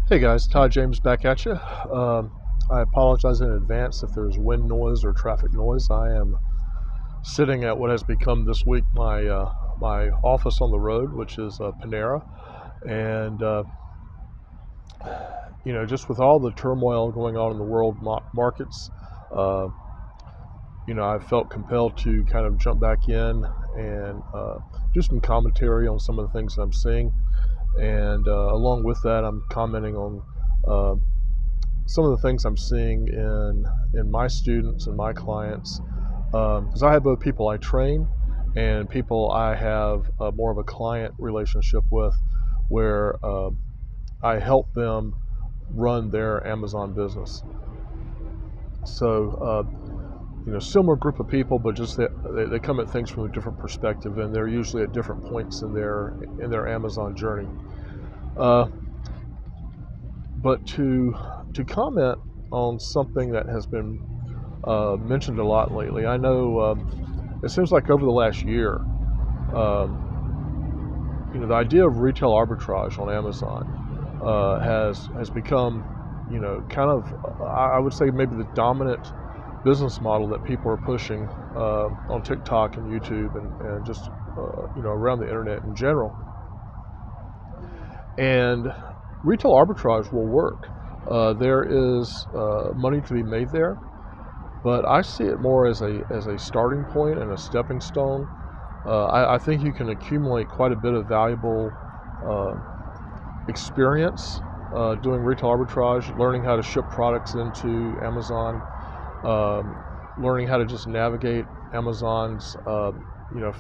Hey guys, Todd James back at you. I apologize in advance if there's wind noise or traffic noise. I am sitting at what has become this week my office on the road, which is Panera, and just with all the turmoil going on in the world markets, uh, I felt compelled to kind of jump back in and do some commentary on some of the things that I'm seeing, and along with that, I'm commenting on. Uh, some of the things I'm seeing in my students and my clients, because I have both people I train and people I have more of a client relationship with, where I help them run their Amazon business. So, similar group of people, but just they come at things from a different perspective, and they're usually at different points in their Amazon journey. Uh, but to comment on something that has been mentioned a lot lately. I know it seems like over the last year, the idea of retail arbitrage on Amazon has become, kind of I would say maybe the dominant business model that people are pushing on TikTok and YouTube and just around the internet in general. And retail arbitrage will work. There is money to be made there. But I see it more as a starting point and a stepping stone. I think you can accumulate quite a bit of valuable uh, experience doing retail arbitrage, learning how to ship products into Amazon, um, learning how to just navigate Amazon's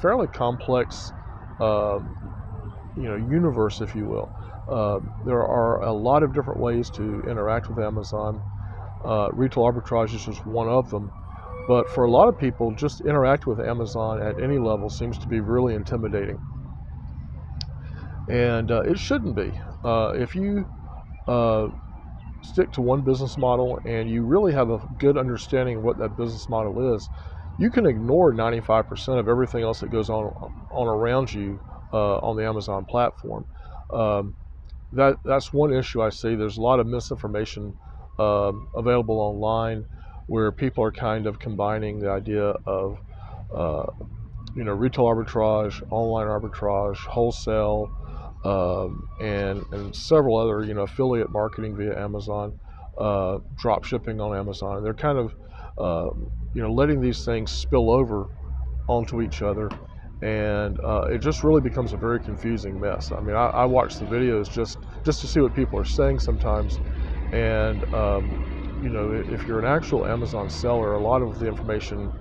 fairly complex uh, universe, if you will. There are a lot of different ways to interact with Amazon. Retail arbitrage is just one of them. But for a lot of people, just interacting with Amazon at any level seems to be really intimidating. And it shouldn't be. If you uh, stick to one business model and you really have a good understanding of what that business model is, you can ignore 95% of everything else that goes on around you on the Amazon platform. Um, that's one issue I see. There's a lot of misinformation available online where people are kind of combining the idea of uh, retail arbitrage, online arbitrage, wholesale, and several other affiliate marketing via Amazon, drop shipping on Amazon. And they're kind of letting these things spill over onto each other, and it just really becomes a very confusing mess. I mean, I watch the videos just to see what people are saying sometimes, and if you're an actual Amazon seller, a lot of the information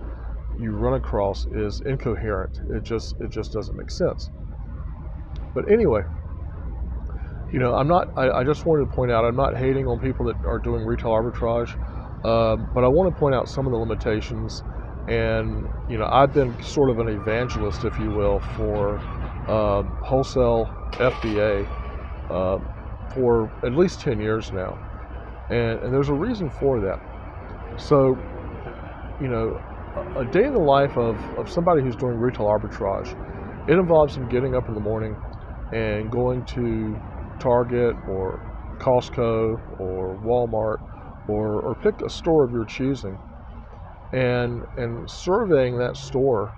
you run across is incoherent. It just doesn't make sense. But anyway, I'm not. I just wanted to point out I'm not hating on people that are doing retail arbitrage, but I want to point out some of the limitations. And I've been sort of an evangelist, if you will, for wholesale FBA for at least 10 years now, and there's a reason for that. So, a day in the life of somebody who's doing retail arbitrage, it involves them getting up in the morning and going to Target or Costco or Walmart or pick a store of your choosing and surveying that store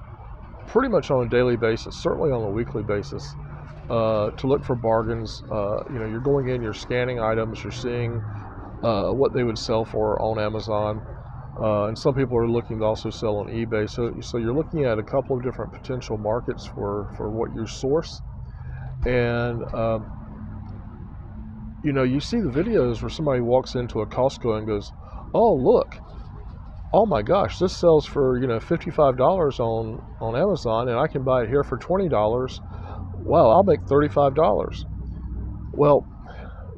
pretty much on a daily basis, certainly on a weekly basis, to look for bargains. You're going in, you're scanning items, you're seeing what they would sell for on Amazon. And some people are looking to also sell on eBay. So you're looking at a couple of different potential markets for what you source. And, you see the videos where somebody walks into a Costco and goes, oh, look, oh my gosh, this sells for, $55 on Amazon and I can buy it here for $20. Wow, I'll make $35. Well,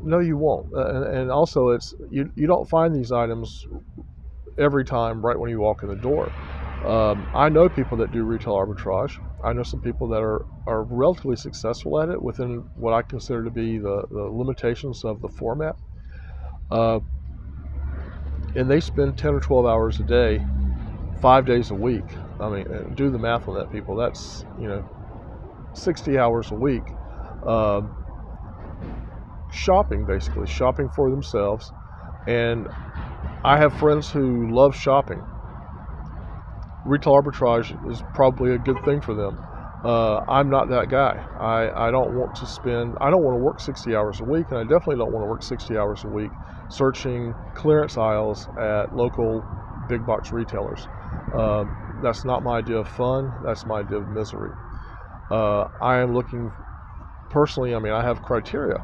no, you won't. And also you don't find these items every time right when you walk in the door. I know people that do retail arbitrage. I know some people that are relatively successful at it within what I consider to be the limitations of the format. Uh, and they spend 10 or 12 hours a day, 5 days a week. I mean, do the math on that, people. That's, 60 hours a week. shopping, basically shopping for themselves. And I have friends who love shopping. Retail arbitrage is probably a good thing for them. I'm not that guy. I don't want to work 60 hours a week, and I definitely don't want to work 60 hours a week searching clearance aisles at local big box retailers. That's not my idea of fun. That's my idea of misery. I am looking personally, I have criteria.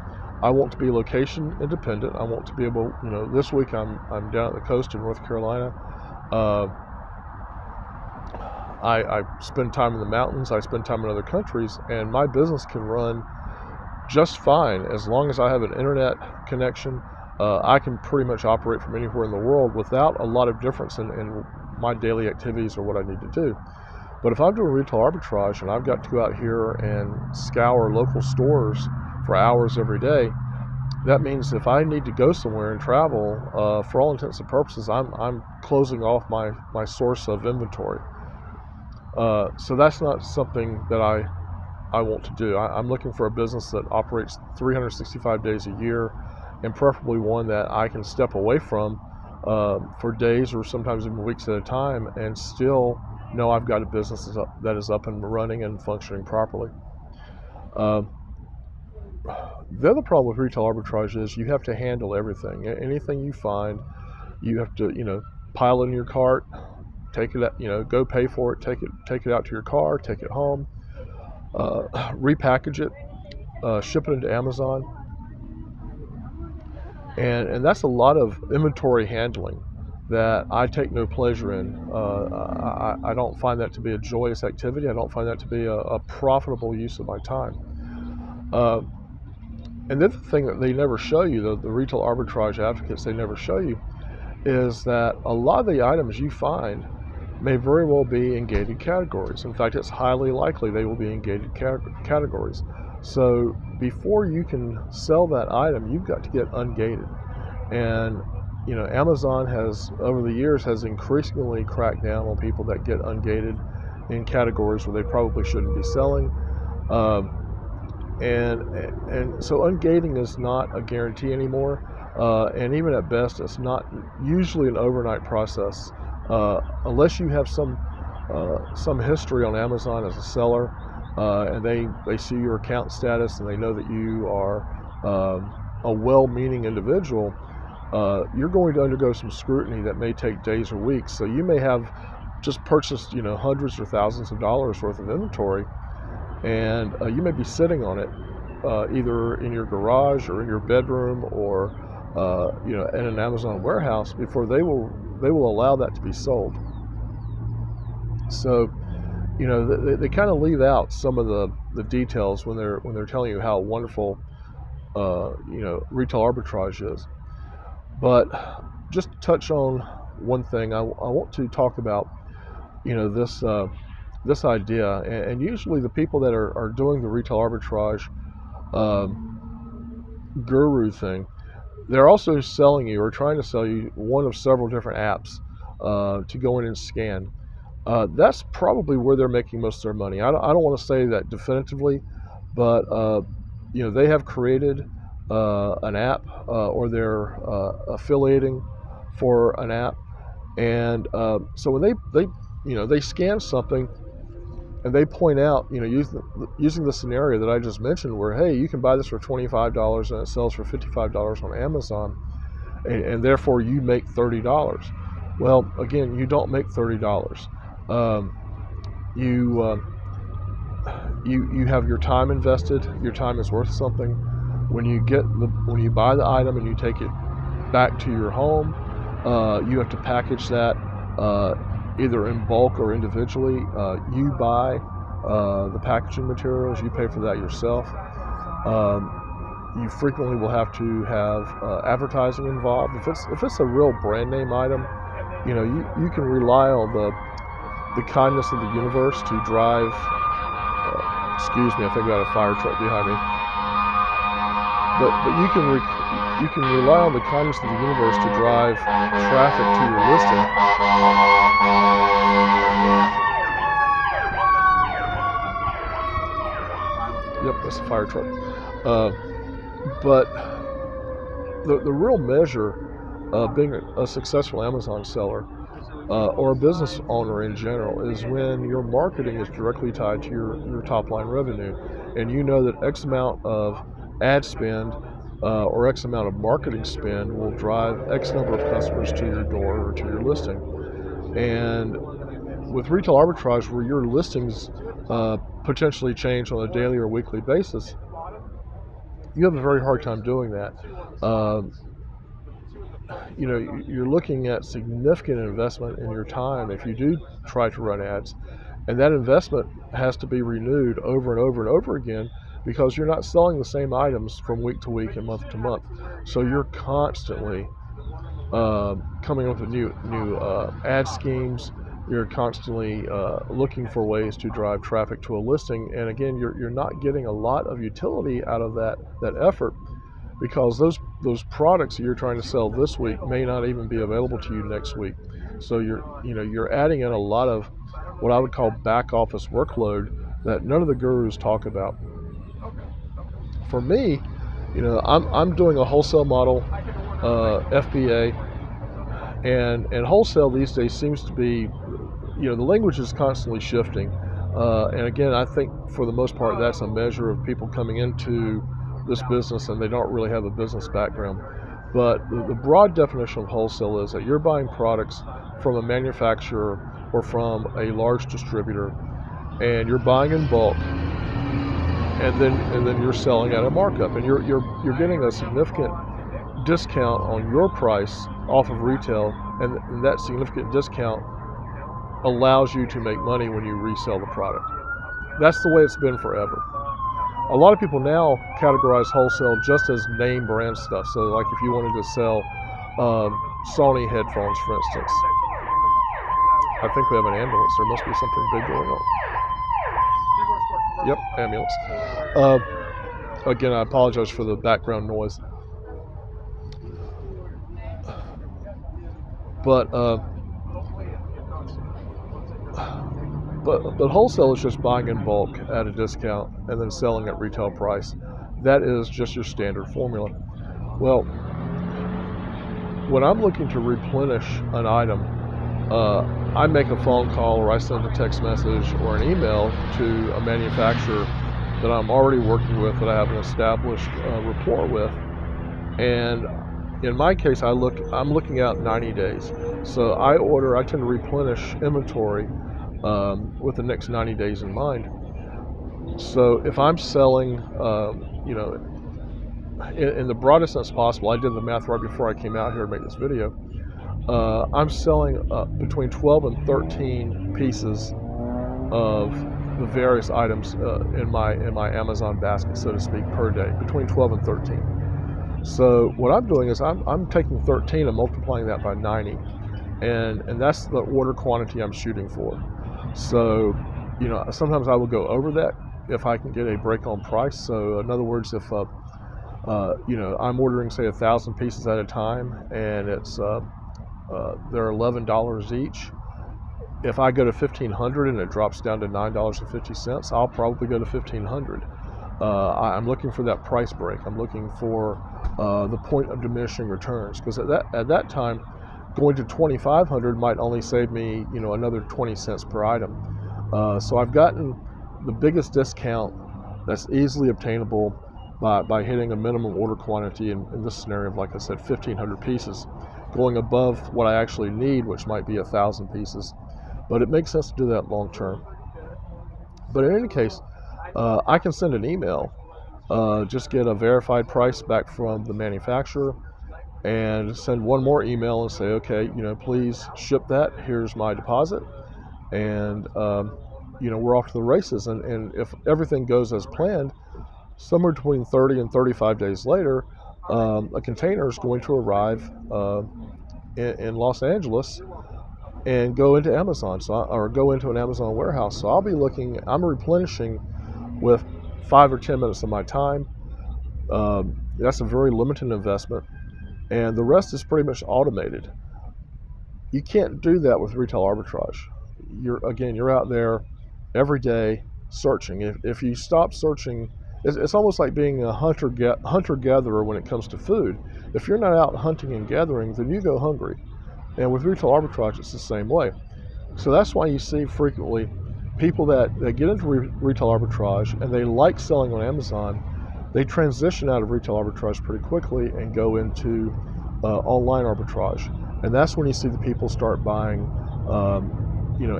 I want to be location independent. I want to be able, this week I'm down at the coast in North Carolina. I spend time in the mountains. I spend time in other countries, and my business can run just fine as long as I have an internet connection. I can pretty much operate from anywhere in the world without a lot of difference in my daily activities or what I need to do. But if I'm doing retail arbitrage and I've got to go out here and scour local stores for hours every day, that means if I need to go somewhere and travel, for all intents and purposes, I'm closing off my source of inventory. So that's not something that I want to do. I'm looking for a business that operates 365 days a year, and preferably one that I can step away from for days or sometimes even weeks at a time and still know I've got a business that is up and running and functioning properly. The other problem with retail arbitrage is you have to handle everything. Anything you find, you have to, pile in your cart, take it out, go pay for it, take it out to your car, take it home, repackage it, ship it into Amazon. And that's a lot of inventory handling that I take no pleasure in. I don't find that to be a joyous activity. I don't find that to be a profitable use of my time. And the other thing that they never show you, the retail arbitrage advocates, they never show you, is that a lot of the items you find may very well be in gated categories. In fact, it's highly likely they will be in gated categories. So before you can sell that item, you've got to get ungated. And Amazon has, over the years, has increasingly cracked down on people that get ungated in categories where they probably shouldn't be selling. And so ungating is not a guarantee anymore. And even at best, it's not usually an overnight process, unless you have some history on Amazon as a seller, and they see your account status and they know that you are a well-meaning individual. You're going to undergo some scrutiny that may take days or weeks. So you may have just purchased, hundreds or thousands of dollars worth of inventory, and you may be sitting on it, either in your garage or in your bedroom or in an Amazon warehouse before they will allow that to be sold. So they kind of leave out some of the details when they're telling you how wonderful retail arbitrage is. But just to touch on one thing, I want to talk about this idea, and usually the people that are doing the retail arbitrage guru thing, they're also selling you or trying to sell you one of several different apps to go in and scan. That's probably where they're making most of their money. I don't want to say that definitively, but they have created an app, or they're affiliating for an app, and so when they scan something and they point out, using the scenario that I just mentioned, where hey, you can buy this for $25 and it sells for $55 on Amazon, and therefore you make $30. Well, again, you don't make $30. You have your time invested. Your time is worth something. When you buy the item and you take it back to your home, you have to package that either in bulk or individually. You buy the packaging materials. You pay for that yourself. You frequently will have to have advertising involved. If it's a real brand name item, you can rely on the kindness of the universe to drive. Excuse me, I think I got a fire truck behind me. But you can rely on the kindness of the universe to drive traffic to your listing. Yep, that's a fire truck. But the real measure of being a successful Amazon seller or a business owner in general is when your marketing is directly tied to your top line revenue, and you know that X amount of ad spend or X amount of marketing spend will drive X number of customers to your door or to your listing. And with retail arbitrage, where your listings potentially change on a daily or weekly basis, you have a very hard time doing that. Um, you're looking at significant investment in your time if you do try to run ads, and that investment has to be renewed over and over and over again because you're not selling the same items from week to week and month to month. So you're constantly coming up with new ad schemes. You're constantly looking for ways to drive traffic to a listing, and again, you're not getting a lot of utility out of that effort because those products that you're trying to sell this week may not even be available to you next week. So you're adding in a lot of what I would call back office workload that none of the gurus talk about. For me, I'm doing a wholesale model, FBA, and wholesale these days seems to be, the language is constantly shifting. And again, I think for the most part, that's a measure of people coming into this business and they don't really have a business background. But the broad definition of wholesale is that you're buying products from a manufacturer or from a large distributor, and you're buying in bulk, and then you're selling at a markup, and you're getting a significant discount on your price off of retail, and that significant discount allows you to make money when you resell the product. That's the way it's been forever. A lot of people now categorize wholesale just as name brand stuff. So like if you wanted to sell Sony headphones, for instance. I think we have an ambulance. There must be something big going on. Yep, ambulance. Again, I apologize for the background noise. But But wholesale is just buying in bulk at a discount and then selling at retail price. That is just your standard formula. Well, when I'm looking to replenish an item, I make a phone call or I send a text message or an email to a manufacturer that I'm already working with, that I have an established rapport with. And in my case, I'm looking out 90 days. So I tend to replenish inventory with the next 90 days in mind. So if I'm selling, in the broadest sense possible, I did the math right before I came out here to make this video. I'm selling between 12 and 13 pieces of the various items in my Amazon basket, so to speak, per day, between 12 and 13. So what I'm doing is I'm taking 13 and multiplying that by 90, and that's the order quantity I'm shooting for. So, sometimes I will go over that if I can get a break on price. So in other words, if I'm ordering say 1,000 pieces at a time, and it's they're $11 each. If I go to 1,500 and it drops down to $9.50, I'll probably go to 1,500. I'm looking for that price break. I'm looking for the point of diminishing returns, because at that time, going to 2,500 might only save me, another 20 cents per item. So I've gotten the biggest discount that's easily obtainable by hitting a minimum order quantity in this scenario of, like I said, 1,500 pieces, going above what I actually need, which might be 1,000 pieces. But it makes sense to do that long term. But in any case, I can send an email, just get a verified price back from the manufacturer, and send one more email and say, okay, please ship that. Here's my deposit, and we're off to the races. And if everything goes as planned, somewhere between 30 and 35 days later, a container is going to arrive in Los Angeles and go into Amazon, or go into an Amazon warehouse. So I'm replenishing with 5 or 10 minutes of my time. That's a very limited investment, and the rest is pretty much automated. You can't do that with retail arbitrage. You're out there every day searching. If you stop searching It's almost like being a hunter-gatherer when it comes to food. If you're not out hunting and gathering, then you go hungry. And with retail arbitrage, it's the same way. So that's why you see frequently people that get into retail arbitrage and they like selling on Amazon, they transition out of retail arbitrage pretty quickly and go into online arbitrage. And that's when you see the people start buying,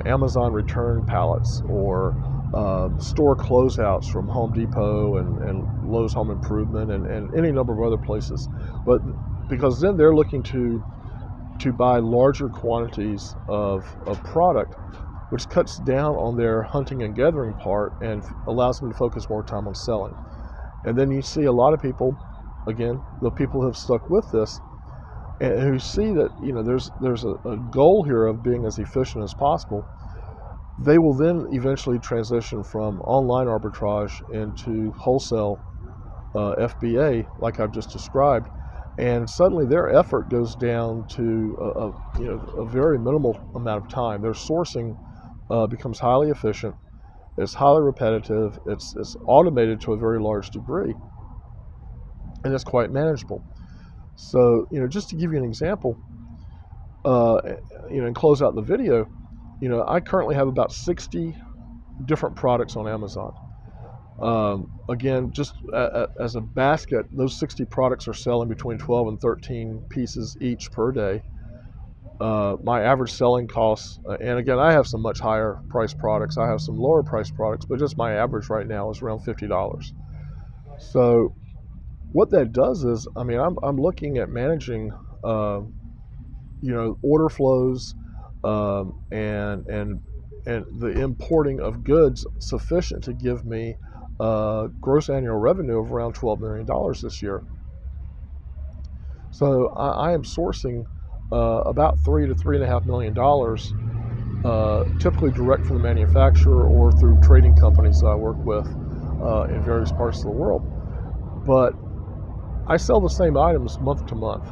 Amazon return pallets or store closeouts from Home Depot and Lowe's Home Improvement and any number of other places. But because then they're looking to buy larger quantities of product, which cuts down on their hunting and gathering part and allows them to focus more time on selling. And then you see a lot of people, again, the people who have stuck with this, and who see that there's a goal here of being as efficient as possible. They will then eventually transition from online arbitrage into wholesale FBA, like I've just described, and suddenly their effort goes down to a very minimal amount of time. Their sourcing becomes highly efficient. It's highly repetitive. It's automated to a very large degree, and it's quite manageable. So, just to give you an example, and close out the video, I currently have about 60 different products on Amazon. Again, just as a basket, those 60 products are selling between 12 and 13 pieces each per day. My average selling costs, and again, I have some much higher priced products. I have some lower priced products, but just my average right now is around $50. So what that does is, I'm looking at managing, order flows, and the importing of goods sufficient to give me gross annual revenue of around $12 million this year. So I am sourcing about $3 to $3.5 million, typically direct from the manufacturer or through trading companies that I work with in various parts of the world. But I sell the same items month to month.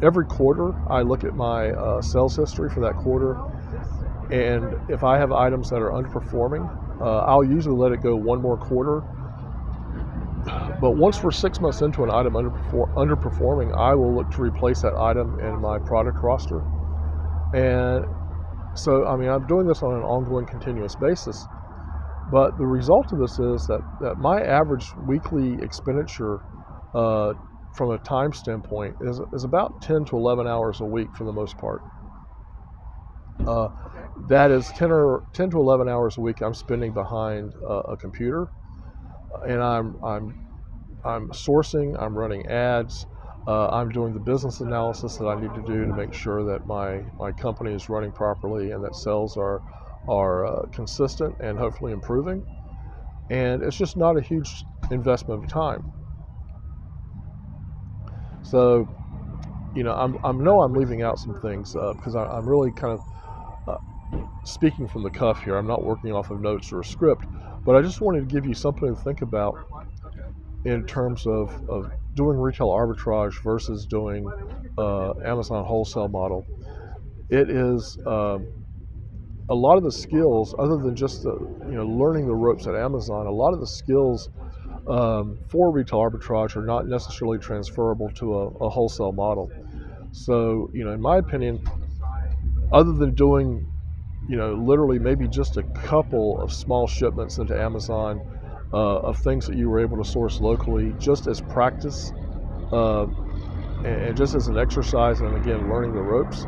Every quarter, I look at my sales history for that quarter, and if I have items that are underperforming, I'll usually let it go one more quarter. But once we're 6 months into an item underperforming, I will look to replace that item in my product roster. And so, I'm doing this on an ongoing, continuous basis. But the result of this is that my average weekly expenditure from a time standpoint is about 10 to 11 hours a week for the most part. That is 10 to 11 hours a week I'm spending behind a computer, and I'm sourcing, I'm running ads, I'm doing the business analysis that I need to do to make sure that my company is running properly and that sales are consistent and hopefully improving. And it's just not a huge investment of time. So, I know I'm leaving out some things because I'm really kind of speaking from the cuff here. I'm not working off of notes or a script, but I just wanted to give you something to think about in terms of doing retail arbitrage versus doing Amazon wholesale model. It is a lot of the skills, other than just learning the ropes at Amazon, a lot of the skills for retail arbitrage are not necessarily transferable to a wholesale model. So, in my opinion, other than doing, literally maybe just a couple of small shipments into Amazon of things that you were able to source locally, just as practice and just as an exercise, and again, learning the ropes,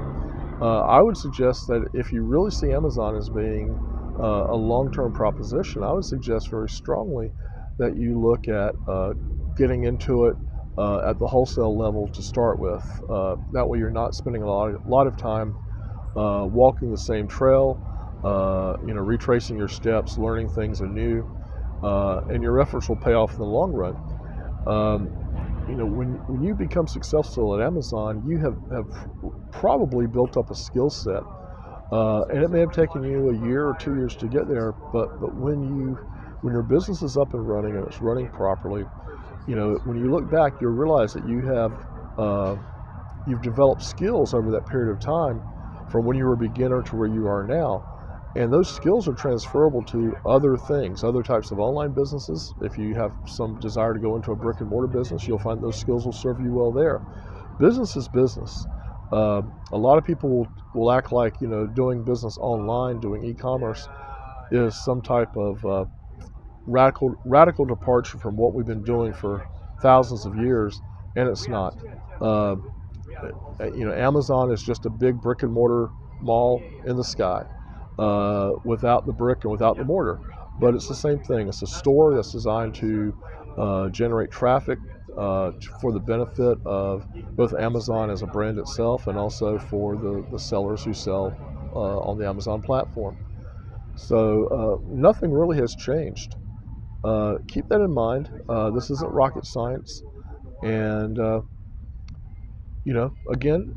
I would suggest that if you really see Amazon as being a long-term proposition, I would suggest very strongly that you look at getting into it at the wholesale level to start with. That way you're not spending a lot of time walking the same trail, retracing your steps, learning things anew, and your efforts will pay off in the long run. When you become successful at Amazon, you have probably built up a skill set, and it may have taken you a year or 2 years to get there. But when your business is up and running and it's running properly, when you look back, you'll realize that you've developed skills over that period of time, from when you were a beginner to where you are now. And those skills are transferable to other things, other types of online businesses. If you have some desire to go into a brick and mortar business, you'll find those skills will serve you well there. Business is business. A lot of people will act like, doing business online, doing e-commerce is some type of radical departure from what we've been doing for thousands of years, and it's not. Uh, Amazon is just a big brick and mortar mall in the sky, without the brick and without the mortar. But it's the same thing. It's a store that's designed to generate traffic for the benefit of both Amazon as a brand itself and also for the sellers who sell on the Amazon platform. So nothing really has changed. Keep that in mind. This isn't rocket science. And, again,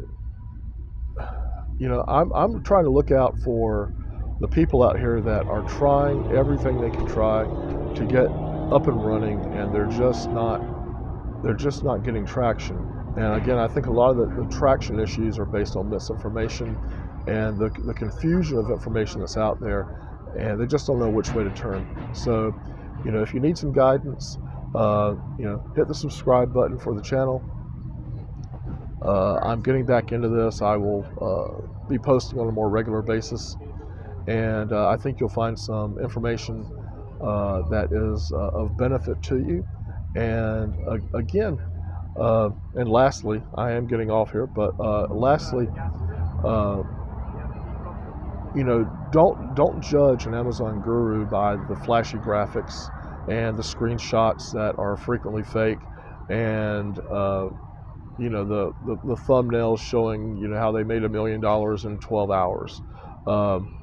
I'm trying to look out for the people out here that are trying everything they can try to get up and running, and they're just not getting traction. And again, I think a lot of the traction issues are based on misinformation and the confusion of information that's out there, and they just don't know which way to turn. So, if you need some guidance, hit the subscribe button for the channel. I'm getting back into this. I will be posting on a more regular basis, and I think you'll find some information that is of benefit to you. And again, and lastly, I am getting off here, but lastly, uh, don't judge an Amazon guru by the flashy graphics and the screenshots that are frequently fake, and the thumbnails showing how they made $1 million in 12 hours. Um,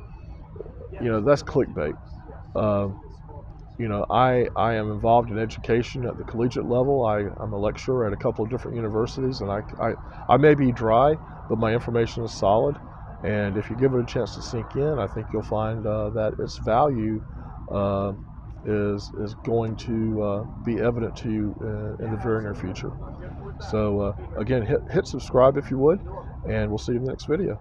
that's clickbait. Um, I am involved in education at the collegiate level. I'm a lecturer at a couple of different universities, and I may be dry, but my information is solid. And if you give it a chance to sink in, I think you'll find that its value uh, is going to be evident to you in the very near future. So again, hit subscribe if you would, and we'll see you in the next video.